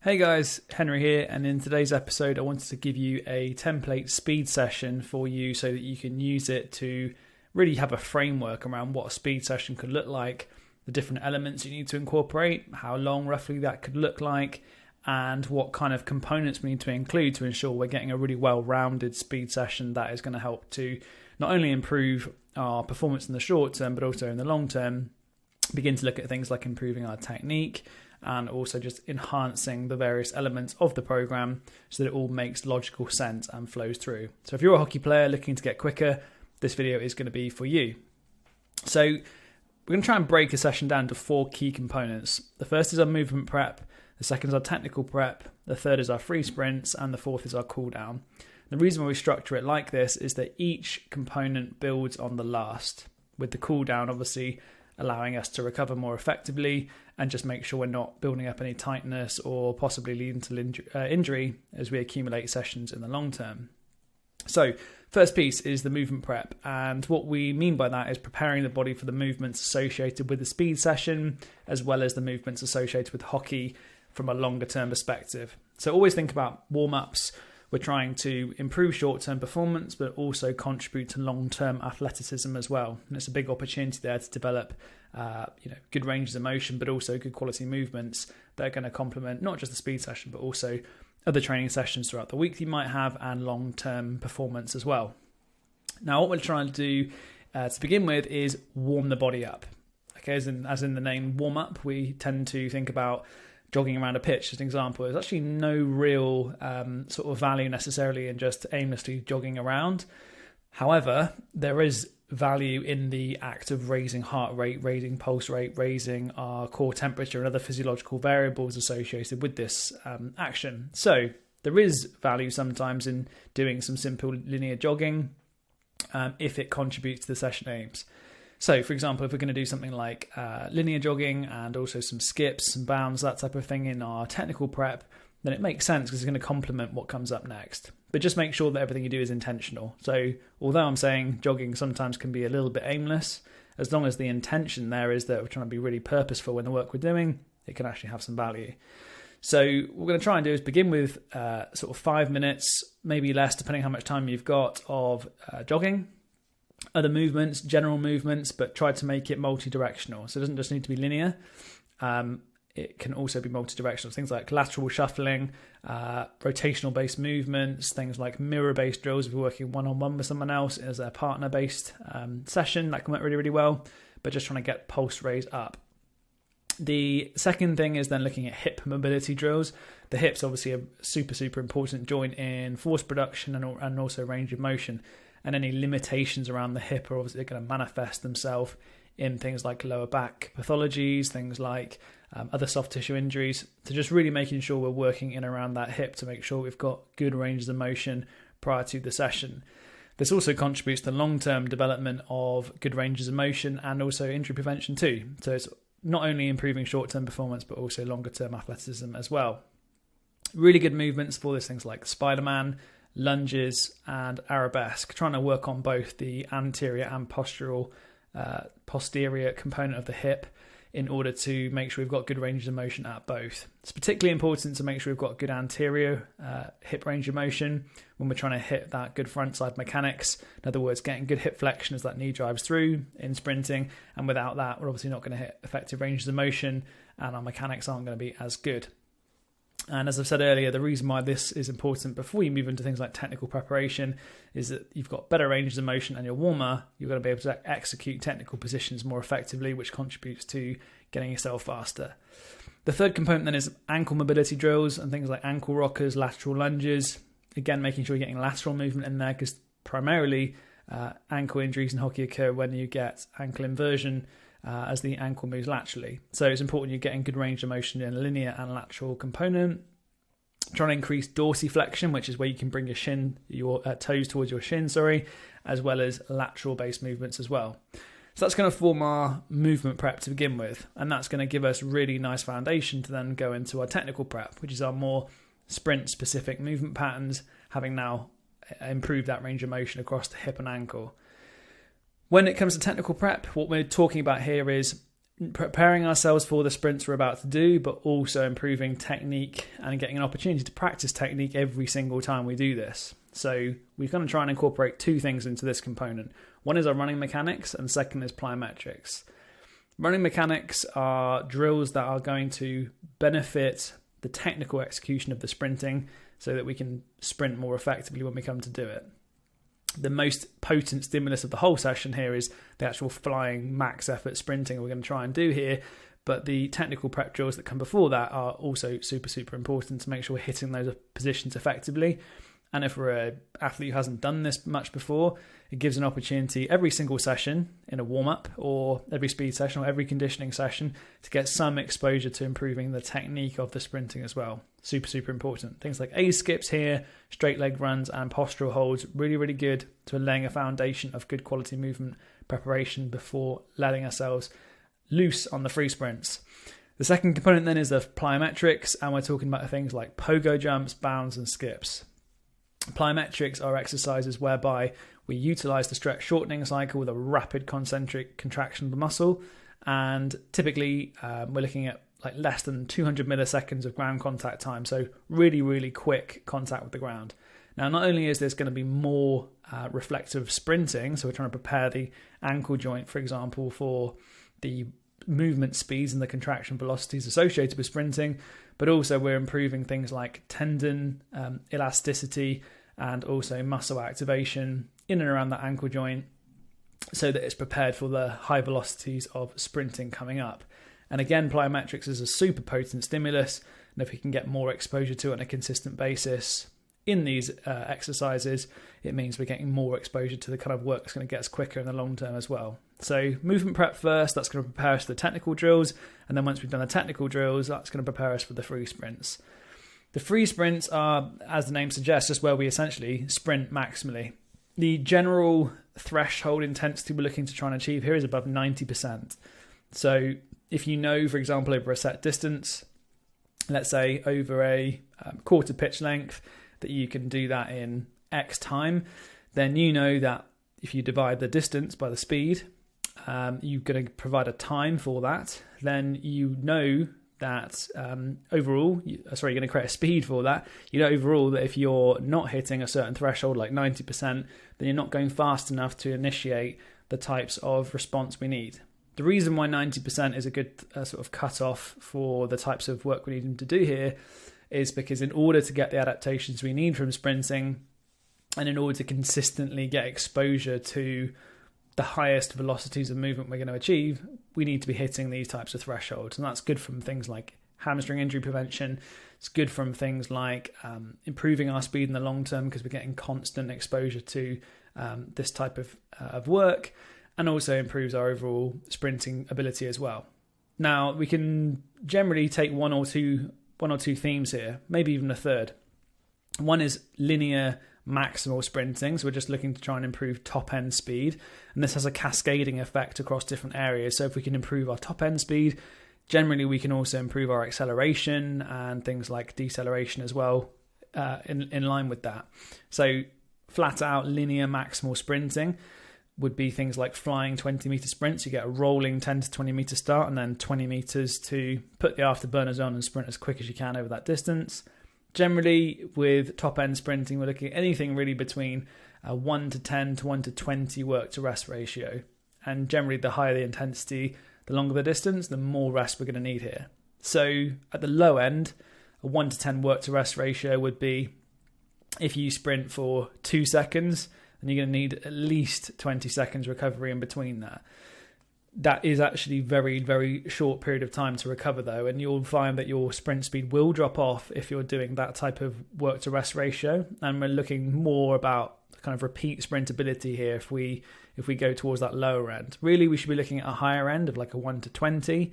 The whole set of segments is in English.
Hey guys, Henry here, and in today's episode I wanted to give you a template speed session for you so that you can use it to really have a framework around what a speed session could look like, the different elements you need to incorporate, how long roughly that could look like, and what kind of components we need to include to ensure we're getting a really well-rounded speed session that is going to help to not only improve our performance in the short term but also in the long term, begin to look at things like improving our technique, and also just enhancing the various elements of the program so that it all makes logical sense and flows through. So if you're a hockey player looking to get quicker, this video is going to be for you. So we're going to try and break a session down to 4 key components. The first is our movement prep, the second is our technical prep, the third is our free sprints, and the fourth is our cool down. The reason why we structure it like this is that each component builds on the last, with the cool down obviously allowing us to recover more effectively and just make sure we're not building up any tightness or possibly leading to injury as we accumulate sessions in the long term. So first piece is the movement prep, and what we mean by that is preparing the body for the movements associated with the speed session as well as the movements associated with hockey from a longer term perspective. So always think about warm-ups. We're trying to improve short-term performance, but also contribute to long-term athleticism as well. And it's a big opportunity there to develop, good ranges of motion, but also good quality movements that are going to complement not just the speed session, but also other training sessions throughout the week you might have and long-term performance as well. Now, what we're trying to do to begin with is warm the body up. Okay, as in the name warm up, we tend to think about jogging around a pitch as an example. There's actually no real sort of value necessarily in just aimlessly jogging around. However, there is value in the act of raising heart rate, raising pulse rate, raising our core temperature and other physiological variables associated with this action. So there is value sometimes in doing some simple linear jogging if it contributes to the session aims. So, for example, if we're going to do something like linear jogging and also some skips, some bounds, that type of thing in our technical prep, then it makes sense because it's going to complement what comes up next. But just make sure that everything you do is intentional. So, although I'm saying jogging sometimes can be a little bit aimless, as long as the intention there is that we're trying to be really purposeful in the work we're doing, it can actually have some value. So what we're going to try and do is begin with sort of 5 minutes, maybe less, depending how much time you've got, of jogging. Other movements, general movements, but try to make it multi-directional. So it doesn't just need to be linear. It can also be multi-directional. Things like lateral shuffling, rotational-based movements, things like mirror-based drills if you're working one-on-one with someone else as a partner-based session. That can work really, really well, but just trying to get pulse raised up. The second thing is then looking at hip mobility drills. The hip's obviously a super, super important joint in force production and also range of motion. And any limitations around the hip are obviously going to manifest themselves in things like lower back pathologies, things like other soft tissue injuries. So just really making sure we're working in around that hip to make sure we've got good ranges of motion prior to the session. This also contributes to long-term development of good ranges of motion and also injury prevention too. So it's not only improving short-term performance, but also longer-term athleticism as well. Really good movements for this, things like Spider-Man, lunges and arabesque, trying to work on both the anterior and posterior component of the hip in order to make sure we've got good range of motion at both. It's particularly important to make sure we've got good anterior hip range of motion when we're trying to hit that good front side mechanics. In other words, getting good hip flexion as that knee drives through in sprinting, and without that we're obviously not going to hit effective ranges of motion and our mechanics aren't going to be as good. And as I've said earlier, the reason why this is important before you move into things like technical preparation is that you've got better ranges of motion and you're warmer, you're going to be able to execute technical positions more effectively, which contributes to getting yourself faster. The third component then is ankle mobility drills and things like ankle rockers, lateral lunges. Again, making sure you're getting lateral movement in there because primarily ankle injuries in hockey occur when you get ankle inversion as the ankle moves laterally. So it's important you're getting good range of motion in a linear and lateral component. Trying to increase dorsiflexion, which is where you can bring your toes towards your shin, as well as lateral based movements as well. So that's going to form our movement prep to begin with, and that's going to give us really nice foundation to then go into our technical prep, which is our more sprint specific movement patterns, having now improved that range of motion across the hip and ankle. When it comes to technical prep, what we're talking about here is preparing ourselves for the sprints we're about to do, but also improving technique and getting an opportunity to practice technique every single time we do this. So we're going to try and incorporate two things into this component. One is our running mechanics, and second is plyometrics. Running mechanics are drills that are going to benefit the technical execution of the sprinting so that we can sprint more effectively when we come to do it. The most potent stimulus of the whole session here is the actual flying max effort sprinting we're going to try and do here, but the technical prep drills that come before that are also super important to make sure we're hitting those positions effectively. And if we're an athlete who hasn't done this much before, it gives an opportunity every single session in a warm-up or every speed session or every conditioning session to get some exposure to improving the technique of the sprinting as well. Super important. Things like A skips here, straight leg runs and postural holds, really good to laying a foundation of good quality movement preparation before letting ourselves loose on the free sprints. The second component then is the plyometrics, and we're talking about things like pogo jumps, bounds and skips. Plyometrics are exercises whereby we utilize the stretch shortening cycle with a rapid concentric contraction of the muscle, and typically we're looking at like less than 200 milliseconds of ground contact time, so really quick contact with the ground. Now, not only is this going to be more reflective sprinting, so we're trying to prepare the ankle joint, for example, for the movement speeds and the contraction velocities associated with sprinting, but also we're improving things like tendon elasticity and also muscle activation in and around that ankle joint so that it's prepared for the high velocities of sprinting coming up. And again, plyometrics is a super potent stimulus, and if we can get more exposure to it on a consistent basis in these exercises, it means we're getting more exposure to the kind of work that's going to get us quicker in the long term as well. So movement prep first, that's going to prepare us for the technical drills, and then once we've done the technical drills, that's going to prepare us for the free sprints. The free sprints are, as the name suggests, just where we essentially sprint maximally. The general threshold intensity we're looking to try and achieve here is above 90%. So if you know, for example, over a set distance, let's say over a quarter pitch length, that you can do that in X time, then you know that if you divide the distance by the speed, you're going to provide a time for that. Then you know that overall, you're going to create a speed for that. You know overall that if you're not hitting a certain threshold like 90%, then you're not going fast enough to initiate the types of response we need. The reason why 90% is a good sort of cut-off for the types of work we need to do here is because in order to get the adaptations we need from sprinting, and in order to consistently get exposure to the highest velocities of movement we're going to achieve, we need to be hitting these types of thresholds. And that's good from things like hamstring injury prevention. It's good from things like improving our speed in the long term because we're getting constant exposure to this type of work, and also improves our overall sprinting ability as well. Now, we can generally take one or two themes here, maybe even a third. One is linear maximal sprinting, so we're just looking to try and improve top end speed, and this has a cascading effect across different areas. So if we can improve our top end speed, generally we can also improve our acceleration and things like deceleration as well in line with that. So flat out linear maximal sprinting would be things like flying 20-meter sprints. You get a rolling 10 to 20-meter start and then 20 meters to put the afterburners on and sprint as quick as you can over that distance. Generally, with top-end sprinting, we're looking at anything really between a 1 to 10 to 1 to 20 work-to-rest ratio. And generally, the higher the intensity, the longer the distance, the more rest we're going to need here. So at the low end, a 1 to 10 work-to-rest ratio would be if you sprint for 2 seconds, then you're going to need at least 20 seconds recovery in between that. That is actually very short period of time to recover though, and you'll find that your sprint speed will drop off if you're doing that type of work to rest ratio. And we're looking more about kind of repeat sprintability here if we go towards that lower end. Really, we should be looking at a higher end of like a 1 to 20.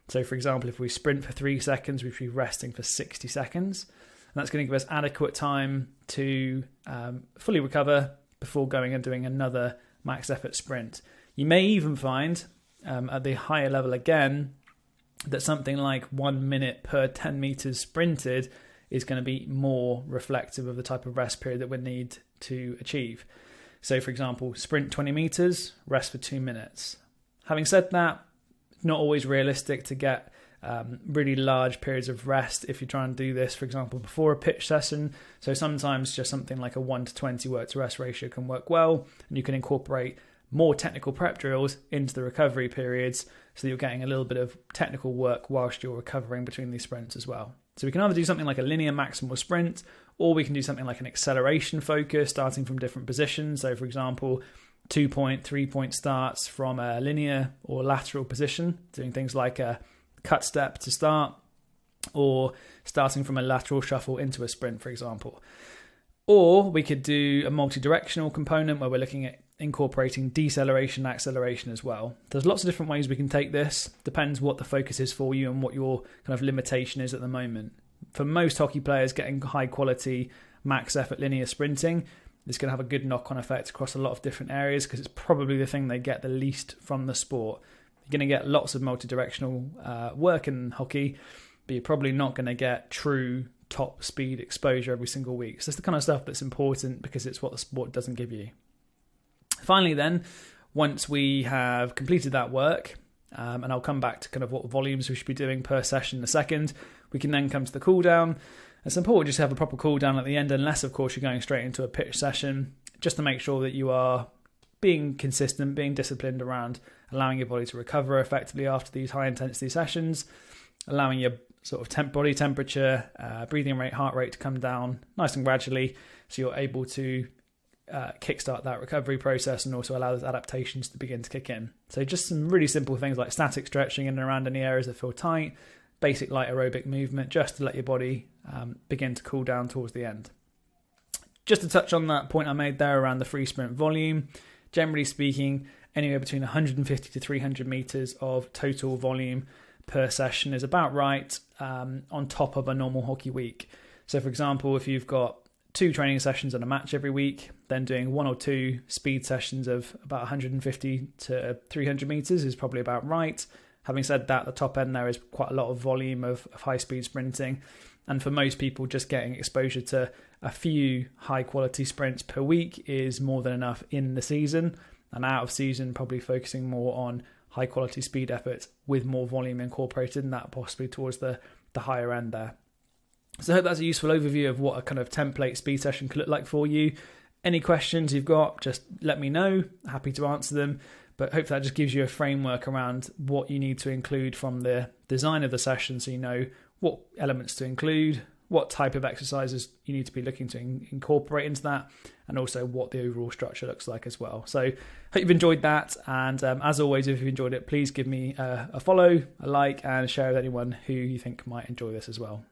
So for example, if we sprint for 3 seconds, we should be resting for 60 seconds. And that's going to give us adequate time to fully recover before going and doing another max effort sprint. You may even find at the higher level again that something like 1 minute per 10 meters sprinted is going to be more reflective of the type of rest period that we need to achieve. So for example, sprint 20 meters, rest for 2 minutes. Having said that, It's not always realistic to get really large periods of rest if you try and do this, for example, before a pitch session. So sometimes just something like a 1 to 20 work to rest ratio can work well, and you can incorporate more technical prep drills into the recovery periods so that you're getting a little bit of technical work whilst you're recovering between these sprints as well. So we can either do something like a linear maximal sprint, or we can do something like an acceleration focus starting from different positions. So for example, 2-point, 3-point starts from a linear or lateral position, doing things like a cut step to start, or starting from a lateral shuffle into a sprint, for example. Or we could do a multi-directional component where we're looking at incorporating deceleration and acceleration as well. There's lots of different ways we can take this. Depends what the focus is for you and what your kind of limitation is at the moment. For most hockey players, getting high quality max effort linear sprinting is going to have a good knock-on effect across a lot of different areas, because it's probably the thing they get the least from the sport. You're going to get lots of multi-directional work in hockey, but you're probably not going to get true top speed exposure every single week. So that's the kind of stuff that's important, because it's what the sport doesn't give you. Finally then, once we have completed that work, and I'll come back to kind of what volumes we should be doing per session in a second, we can then come to the cool down. It's important just to have a proper cool down at the end, unless of course you're going straight into a pitch session, just to make sure that you are being consistent, being disciplined around allowing your body to recover effectively after these high intensity sessions, allowing your sort of body temperature, breathing rate, heart rate to come down nice and gradually, so you're able to kickstart that recovery process and also allow those adaptations to begin to kick in. So just some really simple things like static stretching in and around any areas that feel tight, basic light aerobic movement, just to let your body begin to cool down towards the end. Just to touch on that point I made there around the free sprint volume, generally speaking, anywhere between 150 to 300 meters of total volume per session is about right, on top of a normal hockey week. So for example, if you've got 2 training sessions and a match every week, then doing 1 or 2 speed sessions of about 150 to 300 meters is probably about right. Having said that, the top end there is quite a lot of volume of high speed sprinting. And for most people, just getting exposure to a few high quality sprints per week is more than enough in the season. And out of season, probably focusing more on high quality speed effort with more volume incorporated in that, possibly towards the higher end there. So I hope that's a useful overview of what a kind of template speed session could look like for you. Any questions you've got, just let me know. Happy to answer them. But hopefully that just gives you a framework around what you need to include from the design of the session, so you know what elements to include, what type of exercises you need to be looking to incorporate into that, and also what the overall structure looks like as well. So hope you've enjoyed that. And as always, if you've enjoyed it, please give me a follow, a like, and share with anyone who you think might enjoy this as well.